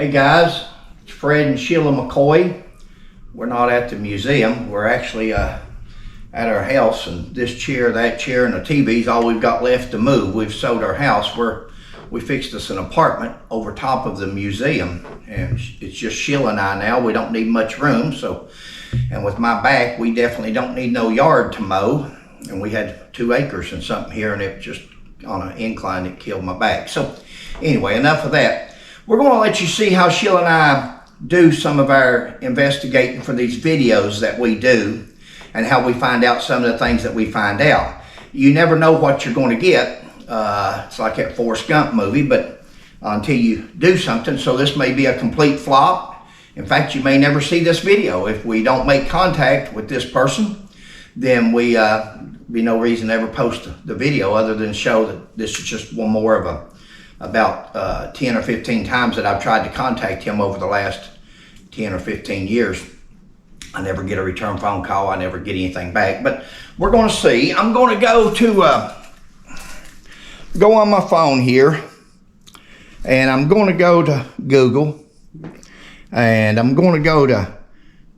Hey guys, it's Fred and Sheila McCoy. We're not at the museum. We're actually at our house, and this chair, that chair, and the TV's all we've got left to move. We've sold our house. We fixed us an apartment over top of the museum, and it's just Sheila and I now. We don't need much room, and with my back, we definitely don't need no yard to mow. And we had 2 acres and something here, and it just on an incline, it killed my back. So anyway, enough of that. We're going to let you see how Sheila and I do some of our investigating for these videos that we do, and how we find out some of the things that we find out. You never know what you're going to get. It's like that Forrest Gump movie, but until you do something. So this may be a complete flop. In fact, you may never see this video. If we don't make contact with this person, then we be no reason to ever post the video other than show that this is just one more of about 10 or 15 times that I've tried to contact him over the last 10 or 15 years. I never get a return phone call. I never get anything back. But we're going to see. I'm going to go on my phone here, and I'm going to go to Google, and I'm going to go to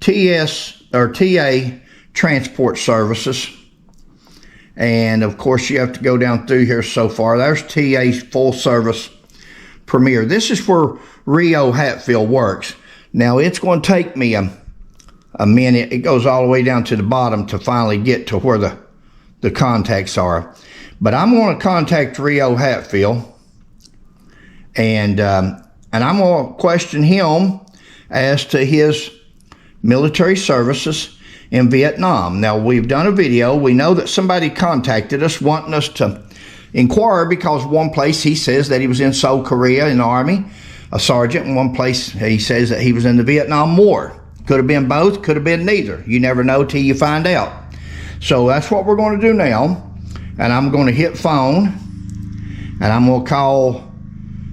TA Transport Services. And of course, you have to go down through here so far. There's TA's full service premier. This is where Reo Hatfield works. Now, it's going to take me a minute. It goes all the way down to the bottom to finally get to where the contacts are. But I'm going to contact Reo Hatfield, and I'm going to question him as to his military services in Vietnam. Now, we've done a video. We know that somebody contacted us wanting us to inquire, because one place he says that he was in Seoul, Korea in the Army, a sergeant, and one place he says that he was in the Vietnam War. Could have been both, could have been neither. You never know till you find out. So that's what we're going to do now. And I'm going to hit phone, and I'm going to call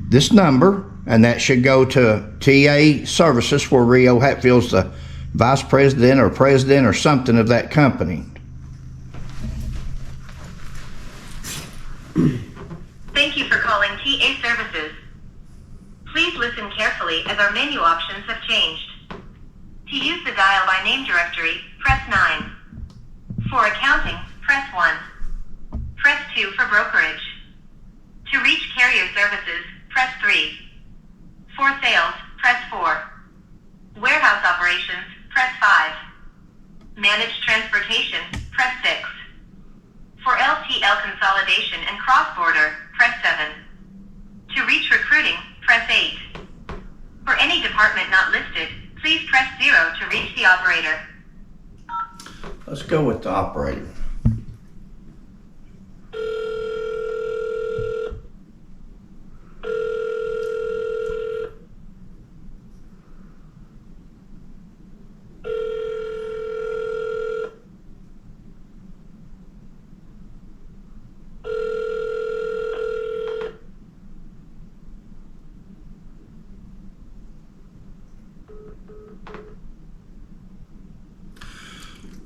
this number, and that should go to TA Services, where Reo Hatfield's the vice president or president or something of that company. Thank you for calling TA Services. Please listen carefully as our menu options have changed. To use the dial by name directory, press 9. For accounting, press 1. Press 2 for brokerage. To reach carrier services, press 3. For sales, press 4. Warehouse operations, press 5. Managed transportation, press 6. For LTL consolidation and cross-border, press 7. To reach recruiting, press 8. For any department not listed, please press 0 to reach the operator. Let's go with the operator.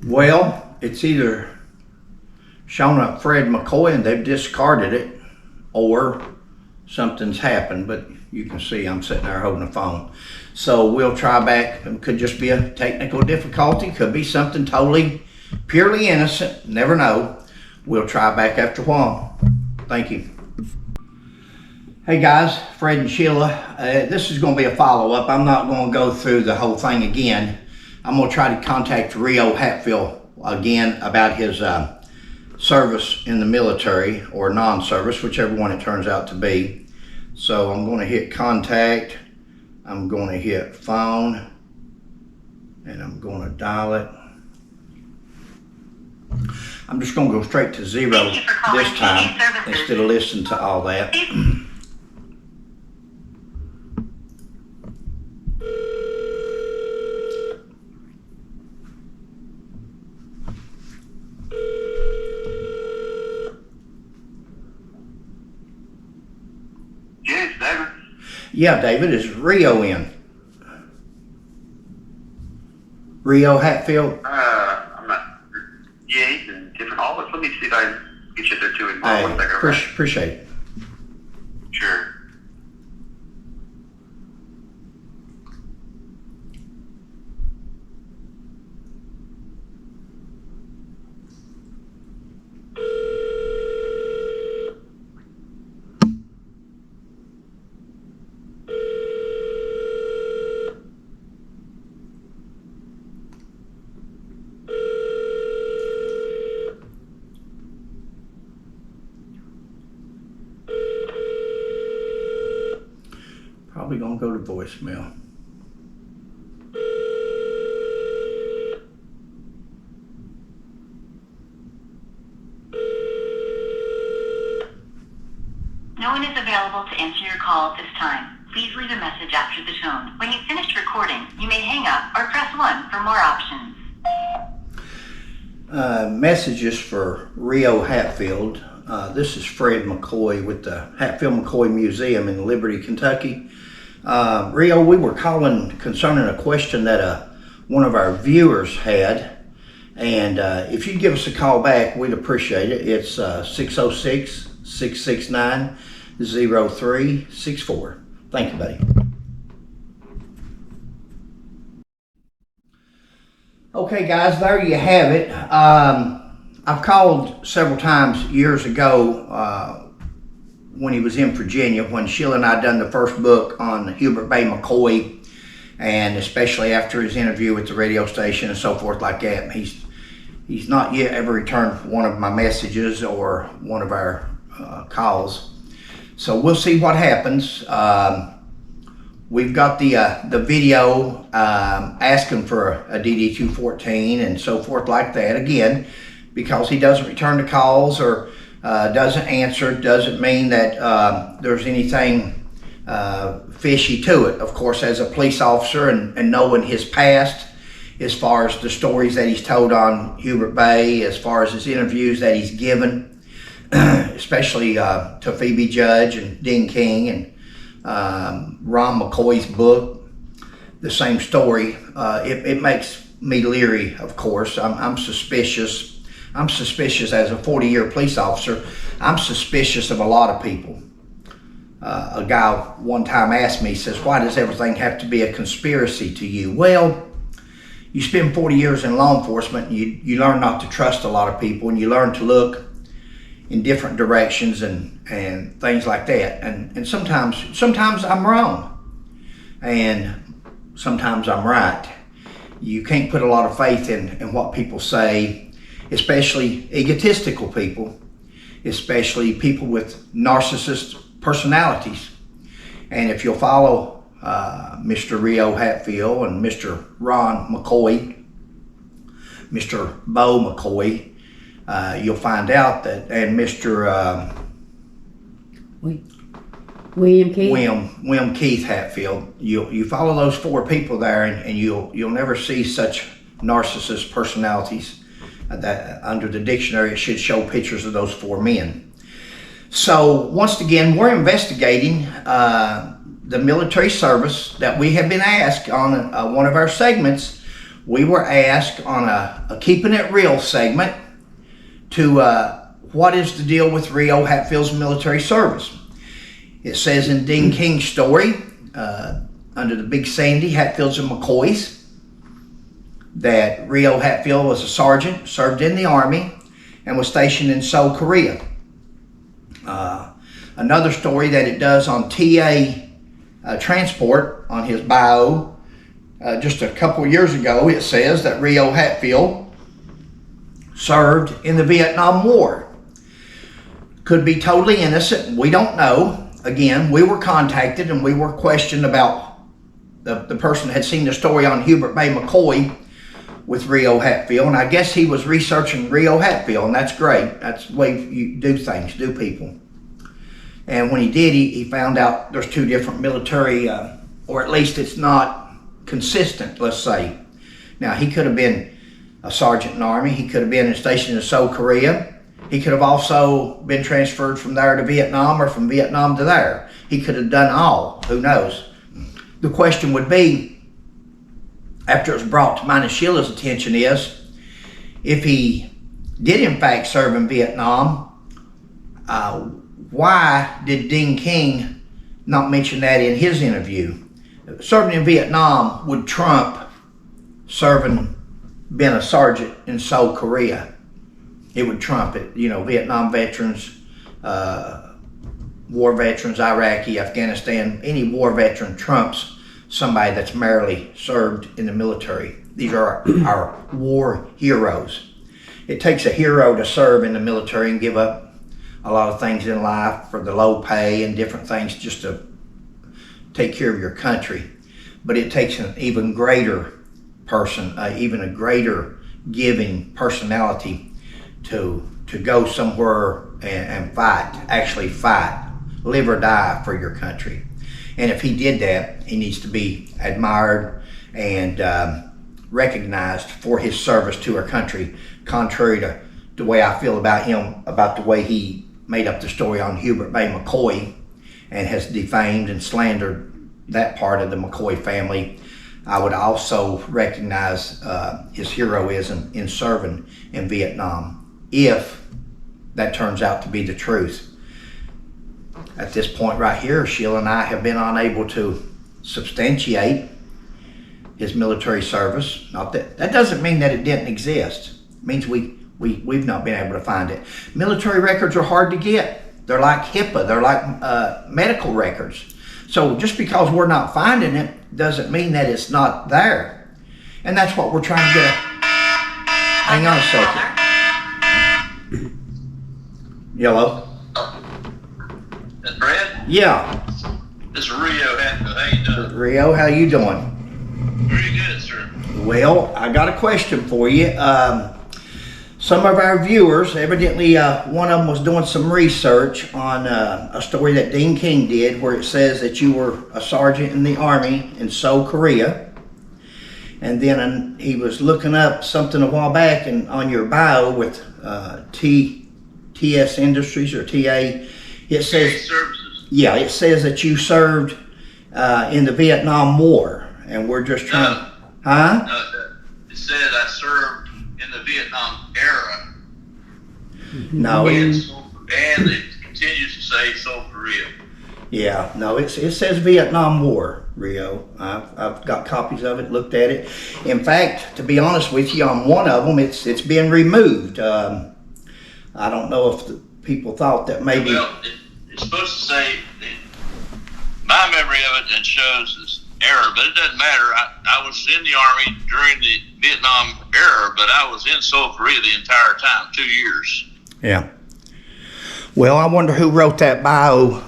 Well, it's either shown up Fred McCoy and they've discarded it, or something's happened, but you can see I'm sitting there holding the phone. So we'll try back. It could just be a technical difficulty, could be something totally, purely innocent, never know. We'll try back after a while. Thank you. Hey guys, Fred and Sheila. This is going to be a follow-up. I'm not going to go through the whole thing again. I'm going to try to contact Reo Hatfield again about his service in the military, or non-service, whichever one it turns out to be. So I'm going to hit contact. I'm going to hit phone, and I'm going to dial it. I'm just going to go straight to 0 this time instead of listening to all that. Yes, David. Yeah, David, is Reo in? Reo Hatfield? I'm not. Yeah, he's in a different office. Let me see if I can get you there too. In Hey, one second, okay? appreciate it. Sure. go to voicemail. No one is available to answer your call at this time. Please leave a message after the tone. When you've finished recording, you may hang up or press 1 for more options. Messages for Reo Hatfield. This is Fred McCoy with the Hatfield-McCoy Museum in Liberty, Kentucky. Reo, we were calling concerning a question that one of our viewers had. And if you'd give us a call back, we'd appreciate it. It's 606-669-0364. Thank you, buddy. Okay, guys, there you have it. I've called several times years ago when he was in Virginia, when Sheila and I done the first book on Hubert Bay McCoy, and especially after his interview with the radio station and so forth like that. He's not yet ever returned one of my messages or one of our calls. So we'll see what happens. We've got the video asking for a DD-214 and so forth like that. Again, because he doesn't return the calls or doesn't answer, doesn't mean that there's anything fishy to it. Of course, as a police officer and knowing his past, as far as the stories that he's told on Hubert Bay, as far as his interviews that he's given, especially to Phoebe Judge and Dean King and Ron McCoy's book, the same story. It makes me leery, of course. I'm suspicious. I'm suspicious as a 40-year police officer. I'm suspicious of a lot of people. A guy one time asked me, he says, why does everything have to be a conspiracy to you? Well, you spend 40 years in law enforcement, and you learn not to trust a lot of people, and you learn to look in different directions and things like that. And sometimes I'm wrong, and sometimes I'm right. You can't put a lot of faith in what people say, especially egotistical people, especially people with narcissist personalities. And if you'll follow Mr. Reo Hatfield and Mr. Ron McCoy, Mr. Bo McCoy, you'll find out that, and Mr. William Keith. William Keith Hatfield. You follow those four people there, and you'll never see such narcissist personalities. That under the dictionary, it should show pictures of those four men. So once again, we're investigating the military service that we have been asked on one of our segments. We were asked on a Keeping It Real segment to what is the deal with Reo Hatfield's military service. It says in Dean King's story, under the Big Sandy, Hatfields and McCoys, that Reo Hatfield was a sergeant, served in the Army, and was stationed in Seoul, Korea. Another story that it does on TA Transport, on his bio, just a couple years ago, it says that Reo Hatfield served in the Vietnam War. Could be totally innocent. We don't know. Again, we were contacted and we were questioned about the person had seen the story on Hubert Bay McCoy with Reo Hatfield, and I guess he was researching Reo Hatfield, and that's great. That's the way you do things, do people. And when he did, he found out there's two different military, or at least it's not consistent, let's say. Now, he could have been a sergeant in the Army. He could have been stationed in Seoul, Korea. He could have also been transferred from there to Vietnam or from Vietnam to there. He could have done all. Who knows? The question would be, after it was brought to mine and Sheila's attention, is if he did in fact serve in Vietnam, why did Dean King not mention that in his interview? Serving in Vietnam would trump being a sergeant in Seoul, Korea. It would trump it. You know, Vietnam veterans, war veterans, Iraqi, Afghanistan, any war veteran trumps somebody that's merely served in the military. These are our war heroes. It takes a hero to serve in the military and give up a lot of things in life for the low pay and different things just to take care of your country, but it takes an even greater person, even a greater giving personality to go somewhere and fight, actually fight, live or die for your country. And if he did that, he needs to be admired and recognized for his service to our country, contrary to the way I feel about him, about the way he made up the story on Hubert Bay McCoy and has defamed and slandered that part of the McCoy family. I would also recognize his heroism in serving in Vietnam, if that turns out to be the truth. At this point right here, Sheila and I have been unable to substantiate his military service. Not that doesn't mean that it didn't exist. It means we've not been able to find it. Military records are hard to get. They're like HIPAA. They're like medical records. So just because we're not finding it doesn't mean that it's not there. And that's what we're trying to get. Hang on a second. Yellow. That's Brad? Yeah. This is Reo Hatfield. How you doing? Reo, how you doing? Pretty good, sir. Well, I got a question for you. Some of our viewers, evidently one of them was doing some research on a story that Dean King did where it says that you were a sergeant in the Army in Seoul, Korea. And then he was looking up something a while back and on your bio with TS Industries or TA. It says, Services. yeah, it says that you served in the Vietnam War. And we're just trying, huh? No, it said I served in the Vietnam era. No, And it continues to say South Korea. yeah, no, it says Vietnam War, Rio. I've got copies of it, looked at it. In fact, to be honest with you, on one of them, it's been removed. I don't know if the people thought that maybe. Well, it's supposed to say, my memory of it and shows this era, but it doesn't matter. I was in the Army during the Vietnam era, but I was in Seoul, Korea the entire time, 2 years. Yeah. Well, I wonder who wrote that bio.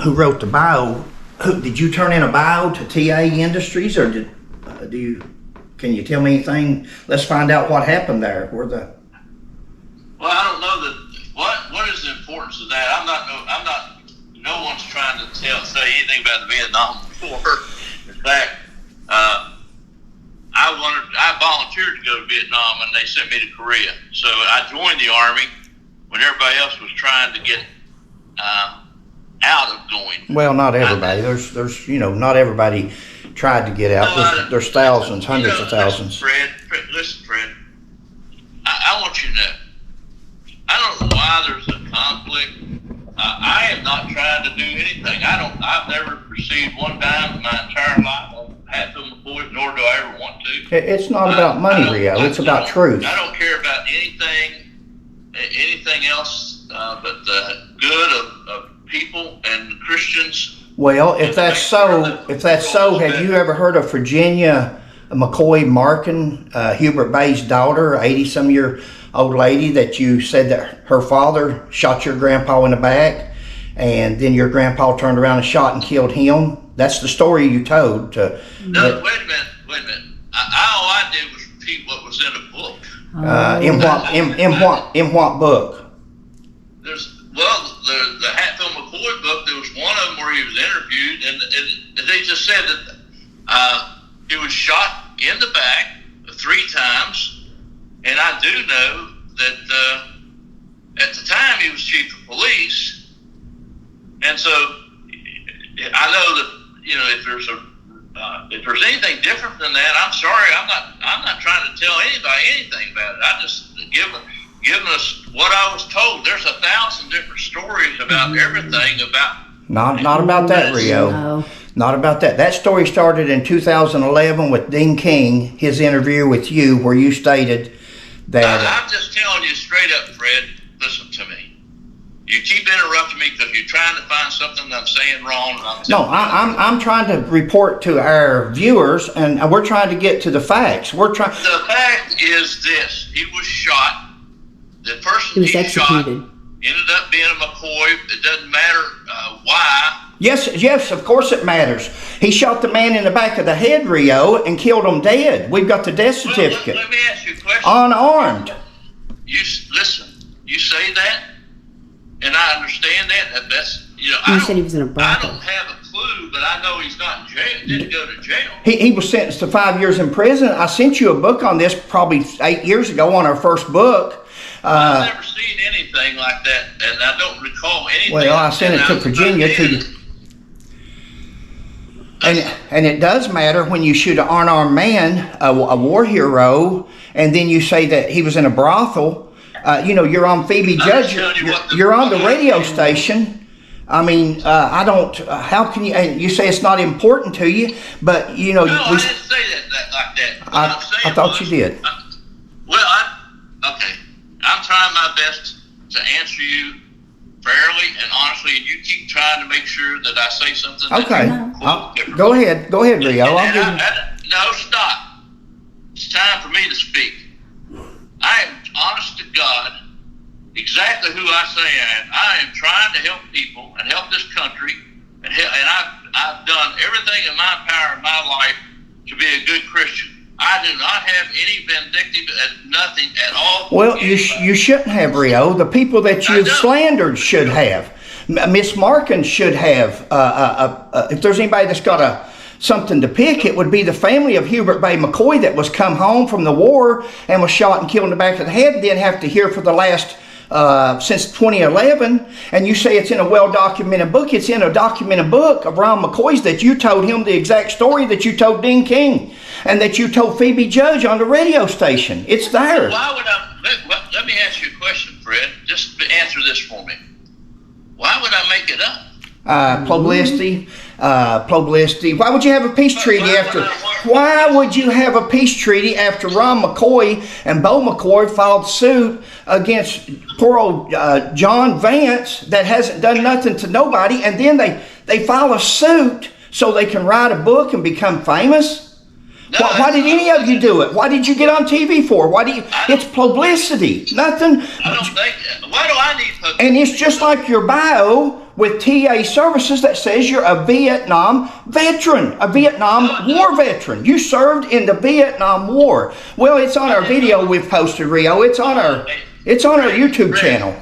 Who wrote the bio? Did you turn in a bio to TA Industries, or can you tell me anything? Let's find out what happened there. Well, I don't know that. What is the importance of that? No one's trying to say anything about the Vietnam War. In fact, I volunteered to go to Vietnam, and they sent me to Korea. So I joined the Army when everybody else was trying to get out of going. Well, not everybody. There's not everybody tried to get out. There's thousands, hundreds of thousands. Listen, Fred. I want you to know. I don't know why there's a conflict. I am not trying to do anything. I've never received one dime in my entire life on Hatfield McCoy, nor do I ever want to. It's not about money, Rio. It's about truth. I don't care about anything else but the good of people and Christians. Well, if that's so, have you ever heard of Virginia McCoy Markin, Hubert Bay's daughter, 80-some-year-old lady that you said that her father shot your grandpa in the back, and then your grandpa turned around and shot and killed him? That's the story you told. No, wait a minute. All I did was repeat what was in a book. In what book? The Hatfield McCoy book. There was one of them where he was interviewed, and they just said that he was shot in the back 3 times, and I do know that at the time he was chief of police, and so I know that if there's anything different than that, I'm sorry. I'm not trying to tell anybody anything about it. I just giving us what I was told. There's 1,000 different stories about everything about. Not about that, Rio. No. Not about that. That story started in 2011 with Dean King, his interview with you, where you stated that. I'm just telling you straight up, Fred. Listen to me. You keep interrupting me because you're trying to find something that I'm saying wrong. I'm trying to report to our viewers, and we're trying to get to the facts. The fact is this: he was shot. The person He was executed. ended up being a McCoy. It doesn't matter why. Yes, of course it matters. He shot the man in the back of the head, Rio, and killed him dead. We've got the death certificate. Let me ask you a question. Unarmed. You listen. You say that, and I understand that. That's You said he was in a I brothel. don't have a clue, but I know he's not in jail. Didn't go to jail. He was sentenced to 5 years in prison. I sent you a book on this probably 8 years ago on our first book. I've never seen anything like that, and I don't recall anything. Well, I sent it to Virginia to. And it does matter when you shoot an unarmed man, a war hero, and then you say that he was in a brothel. You're on Phoebe Judge. You're on the radio station. I mean, I don't. How can you? You say it's not important to you, but you know. No, I didn't say that like that. I thought you did. Okay. I'm trying my best to answer you fairly and honestly, and you keep trying to make sure that I say something. Okay. Go ahead, Rio. I'll give you. No, stop. It's time for me to speak. I am honest to God, exactly who I say I am. I am trying to help people and help this country, and I've done everything in my power in my life to be a good Christian. I do not have any vindictive, nothing at all. Well, you shouldn't have, Rio. The people that you've slandered should have. Miss Markin should have. If there's anybody that's got something to pick, it would be the family of Hubert Bay McCoy that was come home from the war and was shot and killed in the back of the head, then have to hear for the last since 2011, and you say it's in a well-documented book. It's in a documented book of Ron McCoy's that you told him the exact story that you told Dean King and that you told Phoebe Judge on the radio station. It's there. Why would let me ask you a question, Fred. Just answer this for me. Why would I make it up? Publicity. Why would you have a peace treaty after? Why would you have a peace treaty after Ron McCoy and Bo McCoy filed suit against poor old John Vance that hasn't done nothing to nobody, and then they file a suit so they can write a book and become famous? No, why did any of you do it? Why did you get on TV for? It's publicity. Nothing. I don't think. Why do I need publicity? And it's just like your bio with TA Services that says you're a Vietnam veteran, a Vietnam War veteran. You served in the Vietnam War. Well, it's on our video we've posted, Rio. It's on our YouTube channel.